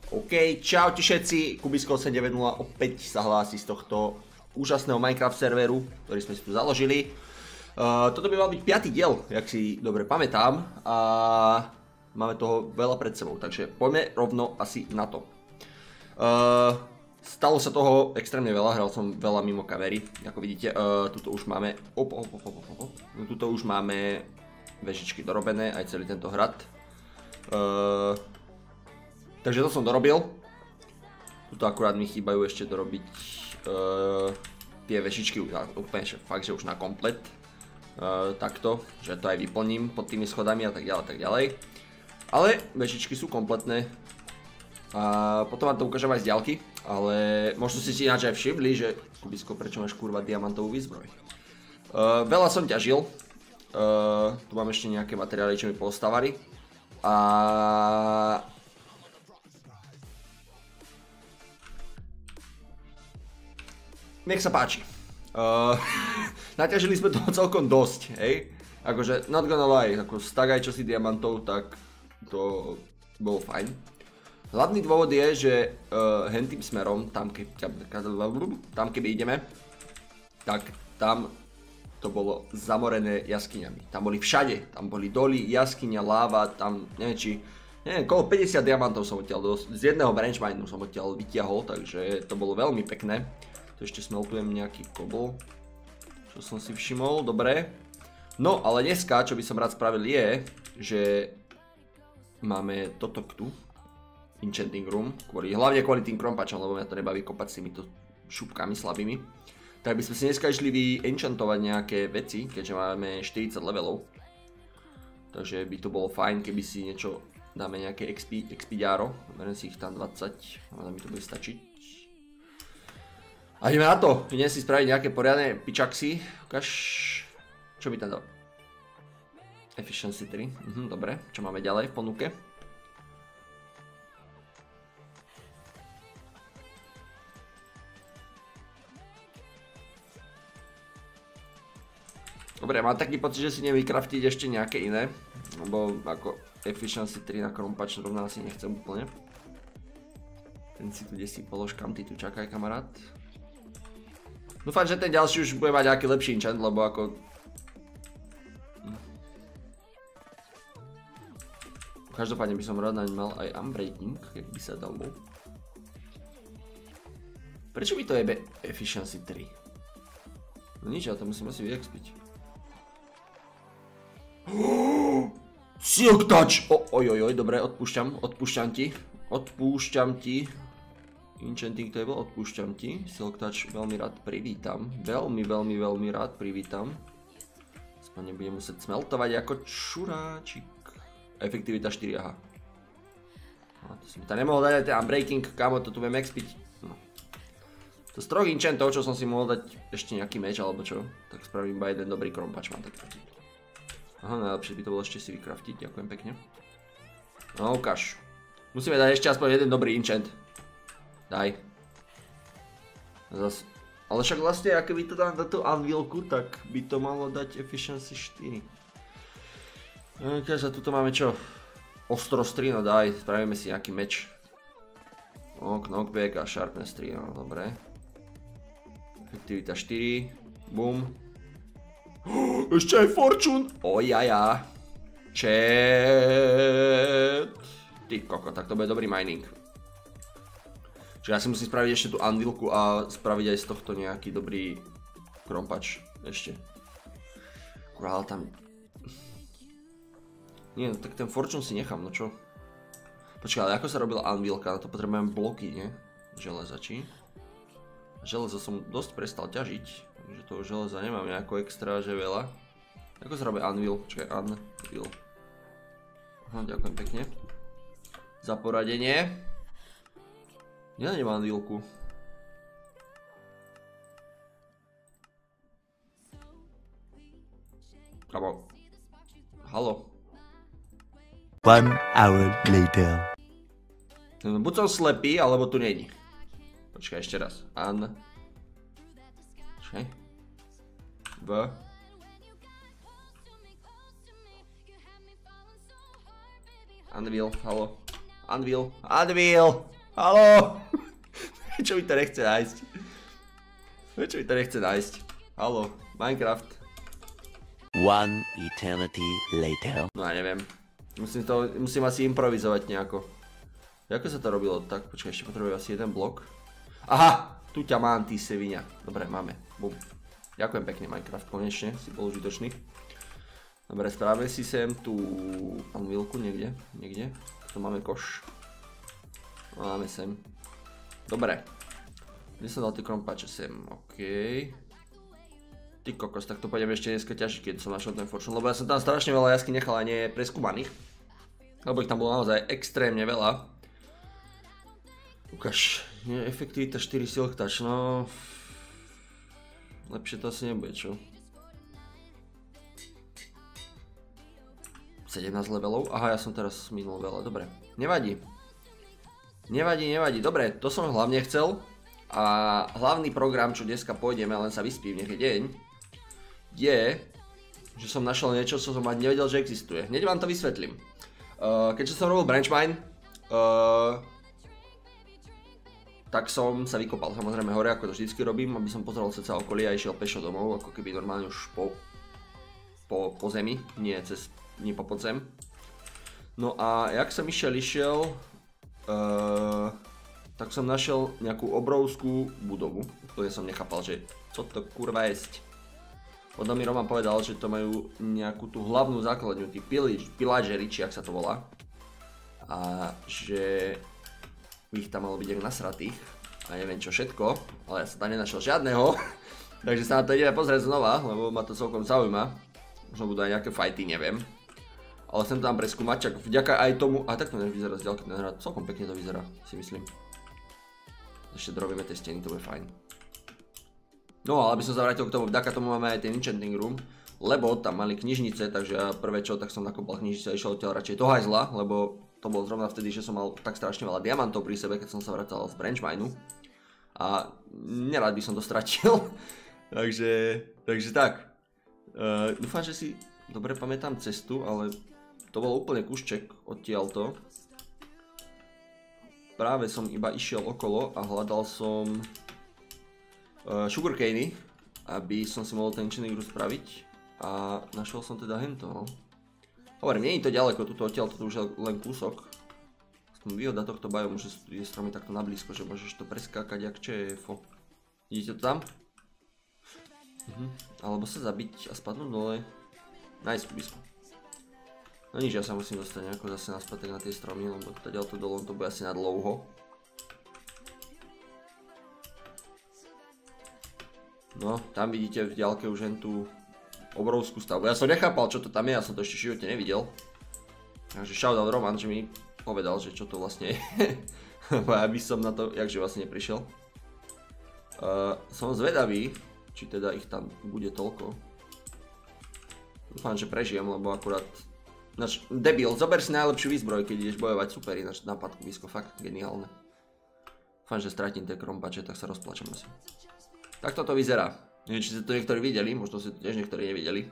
OK, čaute všetci, Kubisko890 opäť sa hlási z tohto úžasného Minecraft serveru, ktorý sme si tu založili. Toto by mal byť 5. diel, jak si dobre pamätám, a máme toho veľa pred sebou, takže poďme rovno asi na to. Stalo sa toho extrémne veľa, hral som veľa mimo kamery, ako vidíte, tuto už máme, tuto už máme vežičky dorobené, aj celý tento hrad. Takže to som dorobil. Tuto akurát mi chýbajú ešte dorobiť tie vežičky, úplne fakt, že už na komplet. Takto, že to aj vyplním pod tými schodami a tak ďalej, tak ďalej. Ale vežičky sú kompletné. A potom vám to ukážem aj z diaľky, ale možno si ináč aj všimli, že Kubisko, prečo máš kurva diamantovú výzbroj. Veľa som ťažil. Tu mám ešte nejaké materiály, čo mi postavali. A nech sa páči. Naťažili sme toho celkom dosť, hej. Akože, not gonna lie, ako stack aj čosi diamantov, tak to bolo fajn. Hlavný dôvod je, že hentým smerom, tam keby ideme, tak tam to bolo zamorené jaskyňami. Tam boli všade, tam boli doly, jaskyňa, láva, tam neviem, okolo 50 diamantov som odtiaľ, z jedného branch minu som odtiaľ vytiahol, takže to bolo veľmi pekné. Tu ešte smeltujem nejaký kobol, čo som si všimol, dobre. No, ale dneska, čo by som rád spravil je, že máme toto tu, enchanting room, hlavne kvôli tým krompačom, lebo mňa to nebaví kopať s týmito šupkami slabými. Tak by sme si dneska išli vyenchantovať nejaké veci, keďže máme 40 levelov. Takže by to bolo fajn, keby si niečo dáme nejaké expidiáro. Beriem si ich tam 20, ale mi to bude stačiť. A ideme na to, idem si spraviť nejaké poriadne pičaxy. Ukáž, čo by tam dal? Efficiency 3, dobre, čo máme ďalej v ponuke? Dobre, mám taký pocit, že si neviem vykraftiť ešte nejaké iné, lebo ako Efficiency 3 na krompač rovná asi nechcem úplne. Ten si tu desí polož, kam ty tu čakaj, kamarát. Dúfam, že ten ďalší už bude mať nejaký lepší enchant, lebo ako... Každopádne by som rád naň mal aj unbreaking, jak by sa dalo. Prečo by to jebe Efficiency 3? No nič, ale to musím asi vyexpiť. Silk touch! Ojojoj, dobre, odpúšťam ti. Enchanting table, odpúšťam ti. Silk touch veľmi rád privítam. Veľmi rád privítam. Aspoň nebudem musieť smeltovať ako čuráčik. Efektivita 4, aha. No, to som tam nemohol dať aj ten unbreaking, kámo, to tu budem expiť. No. To z 3 enchantov, čo som si mohol dať ešte nejaký meč alebo čo, tak spravím iba jeden dobrý krompač, mám tak tvrdí. Aha, najlepšie by to bolo ešte si vykraftiť, ďakujem pekne. No ukáž. Musíme dať ešte aspoň jeden dobrý enchant. Daj. Zas. Ale však vlastne, ak by to dám na tú anvilku, tak by to malo dať efficiency 4. Takže tuto máme čo? Ostrosť 3, no daj, spravíme si nejaký meč. Knockback a sharpness 3, no dobre. Efektivita 4, boom. Ešte aj fortune! Ojaja. Chat. Ty koko, tak to bude dobrý mining. Čiže ja si musím spraviť ešte tú anvilku a spraviť aj z tohto nejaký dobrý krompač ešte. Kurál tam... Nie, no tak ten fortune si nechám, no čo? Počkaj, ale ako sa robila anvilka? Na to potrebujem bloky, nie? Železači. Železo som dosť prestal ťažiť, takže toho železa nemám nejako extra, že veľa. Ako sa robí anvil? Počkaj, anvil. Aha, ďakujem pekne. Za poradenie. Nenájdem anvilku. Kamo. Halo. 1 hour later. Buď som slepý, alebo tu není. Počkaj, ešte raz. Počkaj. Anvil, halo. Anvil. Haló! Prečo mi to nechce nájsť? Prečo mi to nechce nájsť? Haló, Minecraft. One eternity later. No ja neviem. Musím asi improvizovať nejako. Ako sa to robilo? Tak, počkaj, ešte potrebujem asi jeden blok. Aha! Tu ťa mám, ty seviňa. Dobre, máme. Bum. Ďakujem pekne, Minecraft, konečne. Si bol užitočný. Dobre, správame si sem tú anvilku niekde. Tu máme koš. Máme sem. Dobre. Kde som dal tie krompáče sem? OK. Ty kokos, tak to pôjdem ešte dneska ťažiť, keď som našiel ten fortune. Lebo ja som tam strašne veľa jasky nechal a nie preskúmaných. Lebo ich tam bolo naozaj extrémne veľa. Ukáž. Efektivita 4 silk touch, no... Lepšie to asi nebude, čo? 17 levelov? Aha, ja som teraz minul veľa, dobre. Nevadí. Nevadí. Dobre, to som hlavne chcel. A hlavný program, čo dneska pôjdeme, len sa vyspím, nech je deň, je, že som našiel niečo, čo som ani nevedel, že existuje. Hneď vám to vysvetlím. Keďže som robil branch mine, tak som sa vykopal samozrejme hore, ako to vždycky robím, aby som pozeral ceca okolie a išiel pešo domov, ako keby normálne už po zemi, nie po podzem. No a jak som išiel, tak som našiel nejakú obrovskú budovu. Úplne som nechápal, že co to kurva jesť. Potom mi Roman povedal, že to majú nejakú tú hlavnú základňu, tí pillagery, či jak sa to volá. A že ich tam malo byť jak nasratých a neviem čo všetko, ale ja som tam nenašiel žiadneho. Takže sa na to ideme pozrieť znova, lebo ma to celkom zaujíma. Možno budú aj nejaké fighty, neviem. Ale chcem to tam preskúmať, čak vďaka aj tomu, a tak to nevyzerá z ďalky ten hrad, celkom pekne to vyzerá, si myslím. Ešte drobíme tie steny, to bude fajn. No ale aby som sa vrátil k tomu, vďaka tomu máme aj ten enchanting room, lebo tam mali knižnice, takže ja prvé čo, tak som nakopal knižnice a išiel odtiaľ radšej do hajzla, lebo to bolo zrovna vtedy, že som mal tak strašne veľa diamantov pri sebe, keď som sa vracal z branch mineu. A nerád by som to stratil, takže tak. Dúfam, že si dobre pamätám cestu, ale to bol úplne kúšček odtiaľto. Práve som iba išiel okolo a hľadal som sugarcane, aby som si mohol ten enchanting room spraviť. A našiel som teda hento, no. Hovorím, nie je to ďaleko, odtiaľto to už je len kúsok. Výhoda tohto biomu, že je stromy takto nablízko, že môžeš to preskákať jak čefo. Vidíte to tam? Alebo sa zabiť a spadnúť dole. Nice, blízko. No nič, ja sa musím dostať nejako zase naspäť na tie stromy, lebo ďalto dole to bude asi na dlouho. No, tam vidíte v ďalke už len tú obrovskú stavbu. Ja som nechápal, čo to tam je, ja som to ešte v živote nevidel. Takže shoutout Roman, že mi povedal, že čo to vlastne je. Ja by som na to, jakže vlastne neprišiel. Som zvedavý, či teda ich tam bude toľko. Dúfam, že prežijem, lebo akurát... Debil, zober si najlepšiu výzbroj, keď ideš bojovať, super, ináč nápadku blízko, fakt geniálne. Dúfam, že stratím tie krompače, tak sa rozplačem asi. Tak toto vyzerá. Neviem, či ste to niektorí videli, možno ste to tiež niektorí nevideli.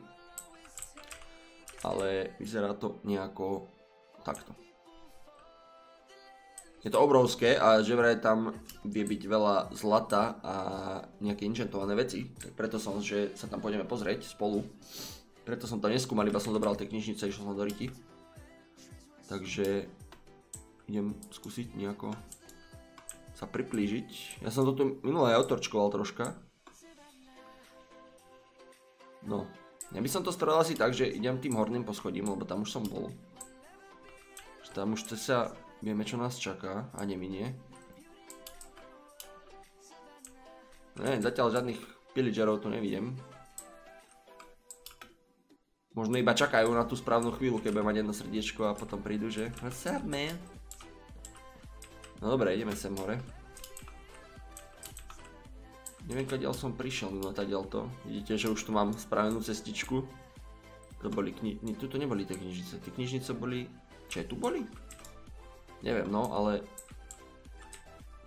Ale vyzerá to nejako takto. Je to obrovské a že vraj tam vie byť veľa zlata a nejaké enchantované veci. Tak preto som, že sa tam pôjdeme pozrieť spolu. Preto som to neskúmal, iba som zobral tie knižnice a išiel som do riti. Takže idem skúsiť nejako sa priplížiť. Ja som to tu minulé aj otorčkoval troška. No, ja by som to spravil asi tak, že idem tým horným poschodím, lebo tam už som bol. Tam už sa vieme, čo nás čaká a neminie. Neviem, zatiaľ žiadnych pillagerov tu nevidím. Možno iba čakajú na tú správnu chvíľu, keď budem mať jedno srdiečko a potom prídu, že what's up, man? No dobre, ideme sem hore. Neviem, kadiaľ som prišiel mimo tadiaľto. Vidíte, že už tu mám spravenú cestičku. To boli tuto neboli tie knižnice. Tie knižnice boli... Čo tu boli? Neviem, no, ale...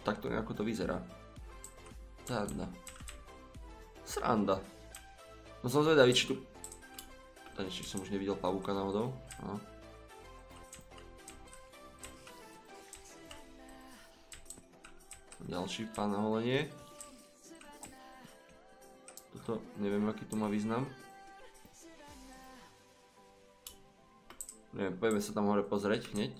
Takto nejako to vyzerá. Sranda. No som zvedavý, či tu... Či som už nevidel pavúka náhodou. No. Ďalší pán na holenie. Toto, neviem, aký to má význam. Neviem, poďme sa tam hore pozrieť hneď.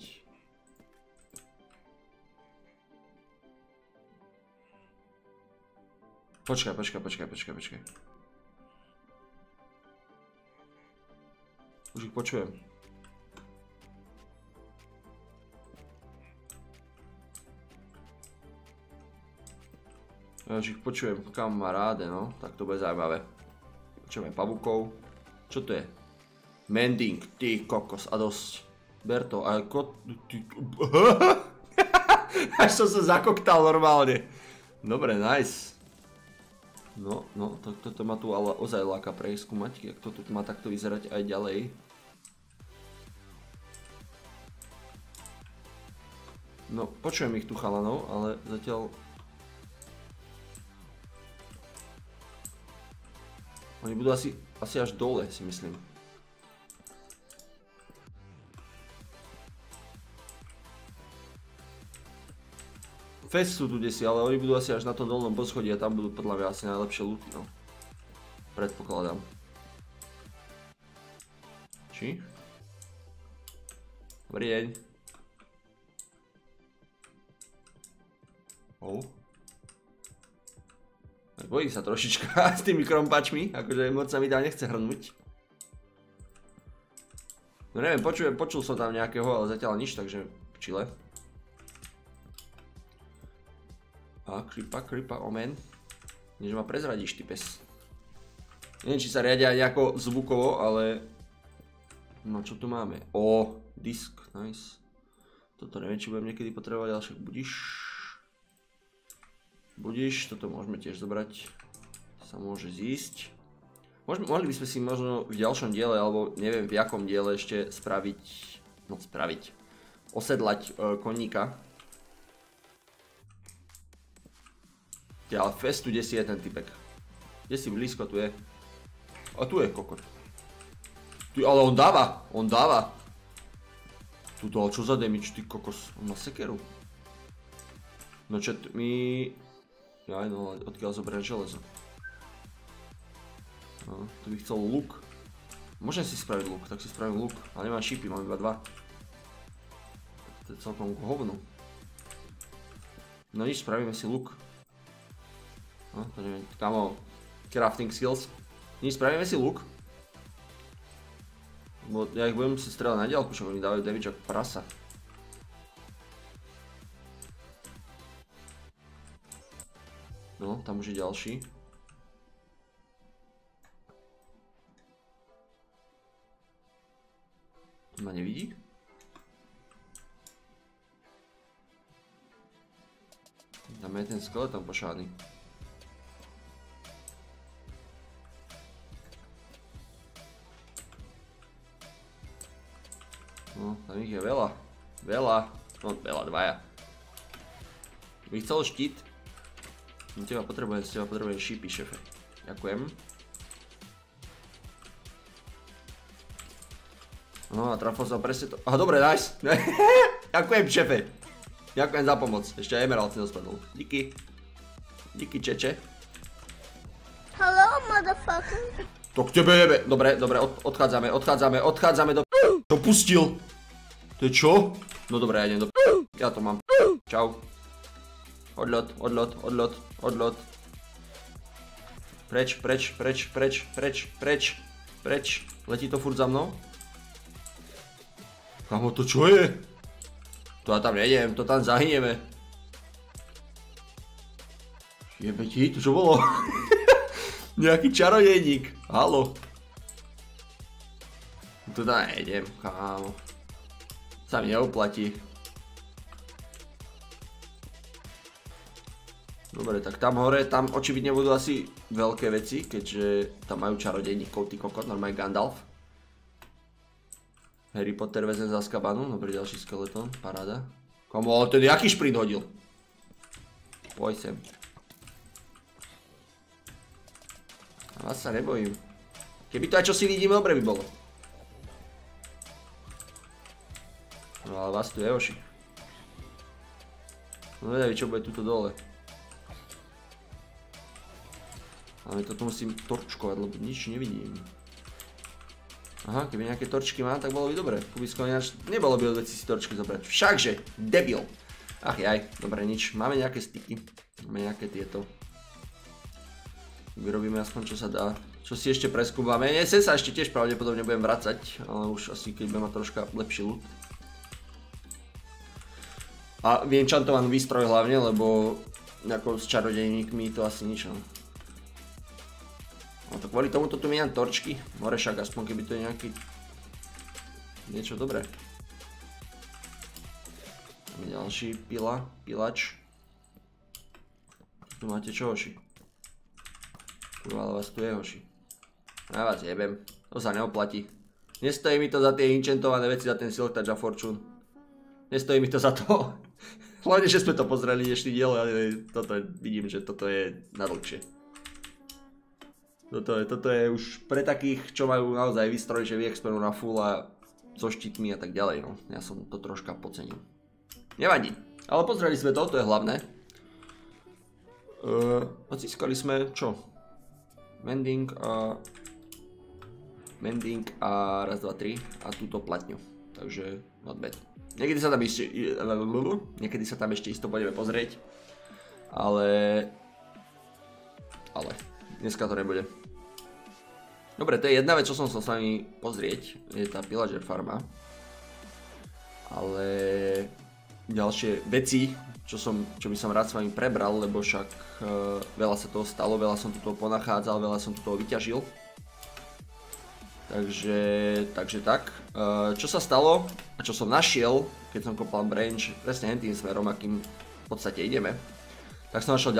Počkaj. Už ich počujem. Ja už ich počujem, kamaráde, no. Tak to bude zaujímavé. Počujeme pavúkov. Čo to je? Mending, ty kokos, a dosť. Ber to, a až som sa zakoktal normálne. Dobre, nice. No, toto ma tu ale ozaj láka preskúmať, jak to tu má takto vyzerať aj ďalej. No, počujem ich tu chalanov, ale zatiaľ... Oni budú asi až dole, si myslím. Fest sú tu desi, ale oni budú asi až na tom dolnom poschodí a tam budú podľa mňa asi najlepšie looty, no. Predpokladám. Či? Dobrý deň. Bojím sa trošička s tými krompačmi, akože moc sa mi tam nechce hrnúť. No neviem, počul som tam nejakého, ale zatiaľ nič, takže čile. A kripa, omen. Než ma prezradíš, ty pes. Neviem, či sa riadia nejako zvukovo, ale... No čo tu máme? Disk, nice. Toto neviem, či budem niekedy potrebovať, ale však budíš, toto môžeme tiež zobrať. Sa môže zísť. Mohli by sme si možno v ďalšom diele, alebo neviem v jakom diele ešte osedlať koníka. Ale fest tu desi je ten typek. Kde si blízko, tu je. A tu je kokot. Ale on dáva. Tuto, čo za damage, ty kokos. On má sekeru. No čo, Jaj, no odkiaľ zobrať železo. No, tu by chcel luk. Môžem si spraviť luk, tak si spravím luk. Ale nemám šípy, mám iba 2. To je celkom k hovnu. No nič, spravíme si luk. No, to neviem, kamo, crafting skills. Nič, spravíme si luk. Bo ja ich budem si strieľať na diaľku, čo oni dávajú damage ako prasa. No, tam už je ďalší. Tu ma nevidí? Tam je ten skeleton pošádny. No, tam ich je veľa. No, dvaja. By chcel štít. Z teba potrebujem šípy, šefe. Ďakujem. No a trafol som presne to. Aha, dobre, nice. Ďakujem, šefe. Ďakujem za pomoc. Ešte aj emerald si dospadol. Díky. Díky, čeče. Hello, motherfucker. To k tebe jebe. Dobre, odchádzame do... To pustil. To je čo? No dobre, ja idem do... Ja to mám. Čau. Odľot. Preč. Letí to furt za mnou? Kamo, to čo je? To ja tam nejdem, to tam zahynieme. Jebe ti, to čo bolo? Nejaký čarodejník. Haló. Tu tam nejdem, kámo. Sa mi neoplatí. Dobre, tak tam hore, tam očividne budú asi veľké veci, keďže tam majú čarodejníkov, ty kokot, normálne Gandalf. Harry Potter väzen z Azkabanu, dobre, ďalší skeleton, paráda. Komu, ale ten jaký šprint hodil? Poj sem. A vás sa nebojím. Keby to aj čo si vidíme, dobre by bolo. No ale vás tu je oši. No vedavý, čo bude tuto dole. Ale toto musím torčkovať, lebo nič nevidím. Aha, keby nejaké torčky mám, tak bolo by dobre. Kubisko ináč nebolo by od veci si torčky zobrať. Všakže, debil. Ach jaj, dobre, nič. Máme nejaké styky. Máme nejaké tieto. Vyrobíme aspoň čo sa dá. Čo si ešte preskúbame. Nie, sem sa ešte tiež pravdepodobne budem vracať. Ale už asi keď budem mať troška lepší loot. A vyenchantovaný výstroj hlavne, lebo ako s čarodejníkmi to asi nič. No to kvôli tomuto tu minám torčky. More však aspoň keby to je nejaký... niečo dobré. Ďalší pilač. Tu máte čo, hoši? Kurva, ale vás tu je, hoši. Ja vás jebem. To sa neoplatí. Nestojí mi to za tie enchantované veci, za ten Silk Touch a Fortune. Nestojí mi to za to. Hlavne, že sme to pozreli dnešný diel, ale toto vidím, že toto je na dlhšie. Toto je už pre takých, čo majú naozaj výstroj, že vyexperujú na full a so štítmi a tak ďalej, no. Ja som to troška podcenil. Nevadí, ale pozreli sme to je hlavné. Odzískali sme, čo? Mending a raz, dva, tri a túto platňu. Takže not bad. Niekedy sa tam ešte isto pôjdeme pozrieť. Ale dneska to nebude. Dobre, to je jedna vec, čo som sa s vami pozrieť, je tá Pillager farma. Ale ďalšie veci, čo by som rád s vami prebral, lebo však veľa sa toho stalo, veľa som tu toho ponachádzal, veľa som tu toho vyťažil. Takže tak. Čo sa stalo a čo som našiel, keď som kopal branch presne tým smerom, akým v podstate ideme, tak som našiel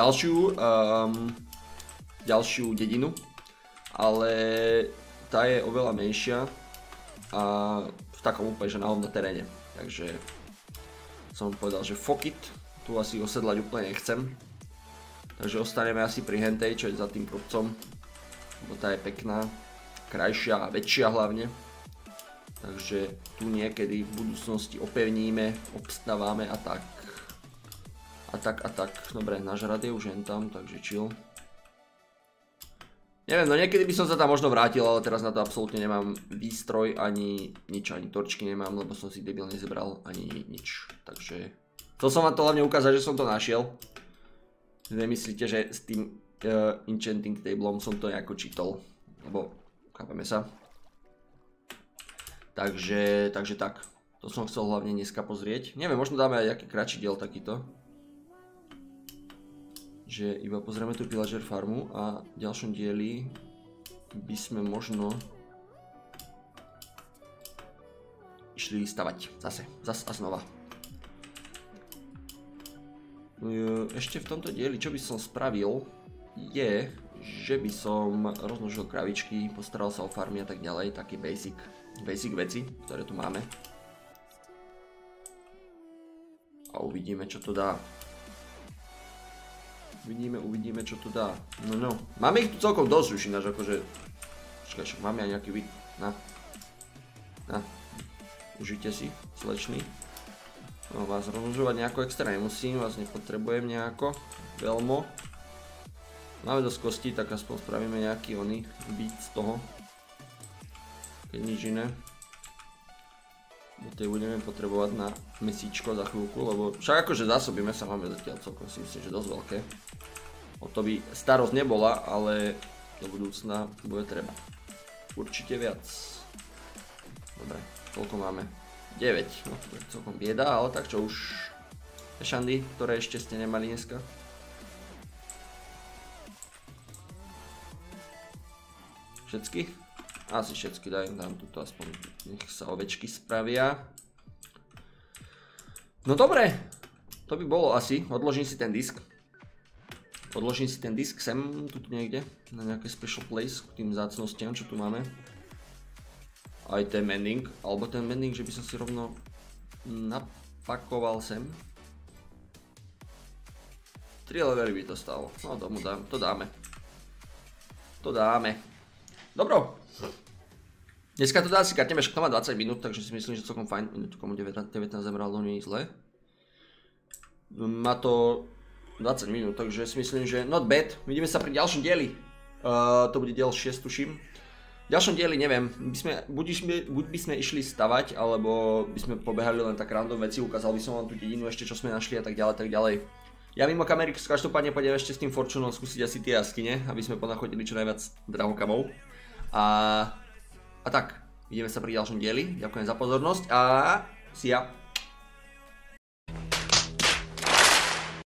ďalšiu dedinu, ale tá je oveľa menšia a v takom úplne, že na hovno teréne. Takže som povedal, že fuck it, tu asi osedlať úplne nechcem. Takže ostaneme asi pri hentej, čo je za tým kopcom, lebo tá je pekná, krajšia a väčšia hlavne. Takže tu niekedy v budúcnosti opevníme, obstaváme a tak. A tak. Dobre, náš rad je už jen tam, takže chill. Neviem, no niekedy by som sa tam možno vrátil, ale teraz na to absolútne nemám výstroj, ani nič, ani torčky nemám, lebo som si debil nezebral, ani nič. Takže chcel som vám to hlavne ukázať, že som to našiel. Nemyslíte, že s tým enchanting tablom som to nejako čítol, lebo chápeme sa. Takže tak, to som chcel hlavne dneska pozrieť. Neviem, možno dáme aj nejaký kratší diel takýto. Že iba pozrieme tú Pillager farmu a v ďalšom dieli by sme možno išli stavať zas a znova. Ešte v tomto dieli, čo by som spravil, je, že by som rozmnožil kravičky, postaral sa o farmy a tak ďalej, taký basic veci, ktoré tu máme. A uvidíme, čo to dá. Uvidíme, čo to dá. No. Máme ich tu celkom dosť už ináč, akože... Počkaj, však máme aj nejaký vid. Na. Užite si, slečný. No, vás rozmnožovať nejako extra nemusím, vás nepotrebujem nejako. Veľmo. Máme dosť kostí, tak aspoň spravíme nejaký oný vid z toho. Keď nič iné. To budeme potrebovať na mesíčko za chvíľku, lebo však akože zásoby mesa máme zatiaľ celkom si myslím, že dosť veľké. O to by starosť nebola, ale do budúcna bude treba. Určite viac. Dobre, koľko máme? 9, no to je celkom bieda, ale tak čo už šandy, ktoré ešte ste nemali dneska. Všetky? Asi všetky dám tuto aspoň, nech sa ovečky spravia. No dobre, to by bolo asi, odložím si ten disk. Sem, tu niekde, na nejaké special place k tým vzácnostiam, čo tu máme. Aj ten mending, alebo ten mending, že by som si rovno napakoval sem. 3 levely by to stalo, no to dáme. Dobro. Dneska to dá si katneme, však to má 20 minút, takže si myslím, že celkom fajn. Minútku 19 zemral, no nie je zle. Má to 20 minút, takže si myslím, že not bad. Vidíme sa pri ďalšom dieli. To bude diel 6, tuším. V ďalšom dieli neviem, buď by sme išli stavať, alebo by sme pobehali len tak random veci, ukázal by som vám tú dedinu ešte, čo sme našli a tak ďalej, tak ďalej. Ja mimo kamery každopádne pôjdem ešte s tým Fortunom skúsiť asi tie jaskyne, aby sme ponachodili čo najviac drahokamov. A tak, vidíme sa pri ďalšom dieli, ďakujem za pozornosť a see ya.